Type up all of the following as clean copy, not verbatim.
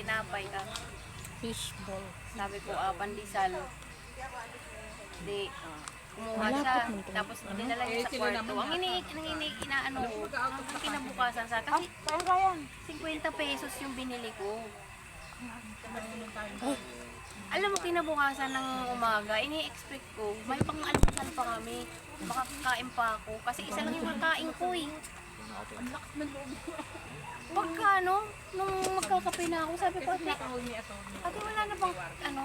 Tinapay ka. Fishball. Sabi ko, pandesal. Di, kumuha siya. Tapos dinala niya sa kwarto. Ang inaano ko, ang kinabukasan sa kasi 50 pesos yung binili ko. Alam mo, kinabukasan ng umaga, ini-expect ko, may pang-almusal pa kami. Makakain pa ako. Kasi isa lang yung makain ko eh. Pagka nung magkakape na ako, sabi ko, ate wala na bang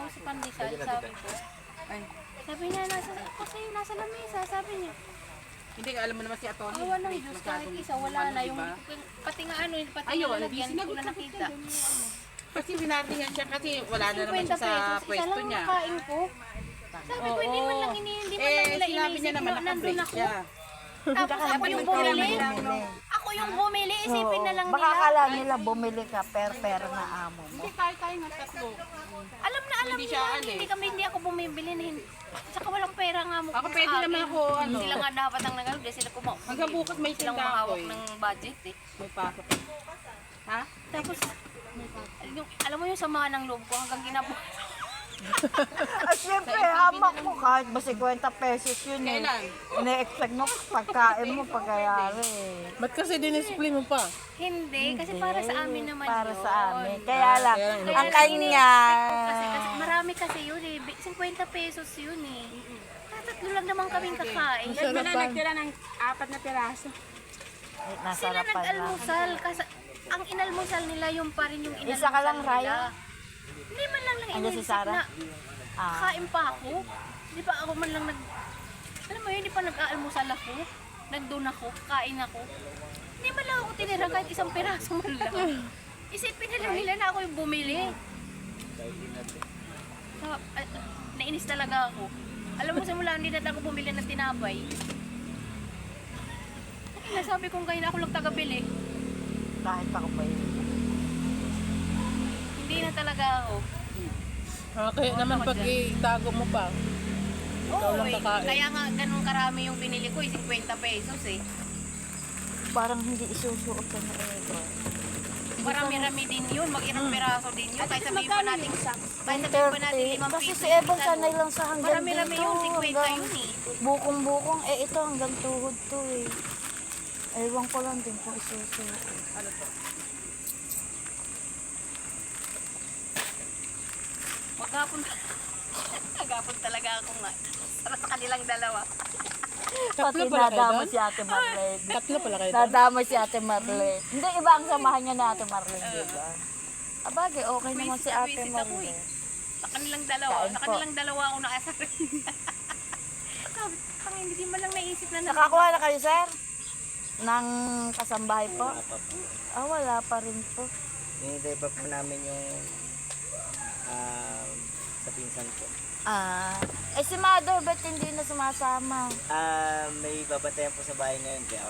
si pandesal, sabi ko. Sabi niya, nasa lamesa, sabi niya. Hindi ka alam mo naman si Atty. Awa ng Diyos, kahit isa, wala na. Yung, pati nga pati nga lalagyan, hindi ko na nakita. Kasi sinardihan siya kasi wala na naman siya sa 50 pesos, isa pwesto lang niya. makain ko. Sabi ko, hindi man lang nila Sinabi niya naman nandun nakabreak ako. siya. Tapos ako yung bumili. Ako yung bumili, isipin na lang Baka nila. akala nila bumili ka pera na amo mo. Hindi tayo nga tatlo. Alam Hindi nila, siya, ano hindi ako bumibili. Tsaka walang pera nga mo. Ako pwede naman ako, Sila nga dapat ang nagano, di sila Hanggang bukas may silang tinda ako mahawak eh. ng budget eh. May pasok. Ha? Tapos, alam mo yung sama ng loob ko hanggang kinabukasan. Ay, siyempre, hamak mo kahit ba 50 pesos yun eh. Kailan? Ine-expect mo pagkain mo pagkayari. Ba't kasi dinisplay mo pa? Hindi, kasi para sa amin naman Para yun. sa amin. Kaya lang, Kaya ang lang kanya... Kasi marami kasi yun eh. 50 pesos yun eh. Tatlo lang naman kaming kakain. Wala nagtira ng 4 na piraso. Sila Nasarapan na. nag-almusal. Kasi ang inalmusal nila yung pa rin yung inalmusal Isa ka lang, nila. Raya? Hindi man lang Andiyan si iniisip Sarah? na kakain pa ako. Di ba ako man lang alam mo yun, di pa nag-aalmusal ako. Nandun ako, kain ako. Hindi man lang ako tinira kahit isang piraso man lang. Isipin na lang nila na ako yung bumili. Nainis talaga ako. Alam mo, simula hindi na ako bumili ng tinapay. Nasabi kong kayo na ako lang taga-bili. Kahit ako pa yun. Hindi na talaga ako. Kaya naman pag itago mo pa. Oo, lang kakain. kaya nga ganun karami yung binili ko, 50 pesos eh. Parang hindi isusuot ka na ito. Marami-rami din yun, mag-irang piraso din yun. Kahit sabihin pa natin, kahit sabihin pa natin 5 Kasi piso. si Ebon sanay lang sa hanggang Marami-rami dito. yun, 50 hanggang yun eh. Bukong-bukong, ito hanggang tuhod to eh. Ewan ko lang din kung isusuot. Ano to? Maghapon talaga ako nga. Para sa kanilang dalawa. Pati pala kayo nadama doon? si Ate Marlene. Tatlo pala kayo doon? Nadama si Ate Marlene. Hindi, iba ang samahan niya na Ate Marlene, di ba? Abagay, okay naman si Ate Visit ako eh. Marlene. Sa kanilang dalawa. Kain Sa po. kanilang dalawa ako nakasabi. Sabi, hindi mo lang naisip na Nakakuha na kayo, sir? Ng kasambahay po? Wala pa rin po. Hinihintay pa po namin yung sa pinsan ko. Si Mother, ba't hindi na sumasama? May babantayan po sa bahay ngayon kaya